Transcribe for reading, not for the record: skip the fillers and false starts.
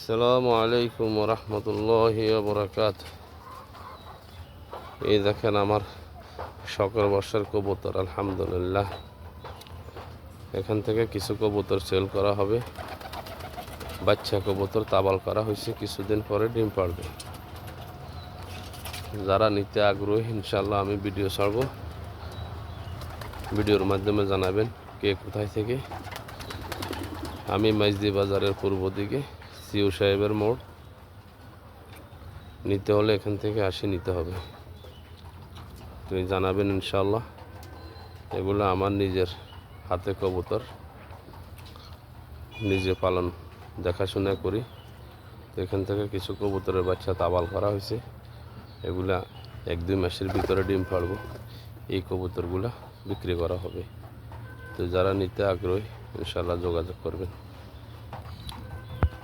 আসসালামু আলাইকুম রহমতুল্লাহি বরকাত। এই দেখেন আমার শখের বর্ষার কবুতর, আলহামদুলিল্লাহ। এখান থেকে কিছু কবুতর সেল করা হবে। বাচ্চা কবুতর তাবাল করা হয়েছে, কিছুদিন পরে ডিম পাড়বে। যারা নিতে আগ্রহী ইনশাল্লাহ আমি ভিডিও ছাড়ব, ভিডিওর মাধ্যমে জানাবেন কে কোথায় থেকে। আমি মাইজদি বাজারের পূর্ব দিকে সিউ সাহেবের মোড়। নিতে হলে এখান থেকে নিতে হবে। তুমি জানাবেন ইনশাল্লাহ। এগুলো আমার নিজের হাতে কবুতর, নিজে পালন দেখাশোনা করি। তো এখান থেকে কিছু কবুতরের বাচ্চা তাবাল করা হয়েছে। এগুলা 1-2 মাসের ভিতরে ডিম পাড়ব। এই কবুতরগুলা বিক্রি করা হবে। তো যারা নিতে আগ্রহী ইনশাল্লাহ যোগাযোগ করবেন।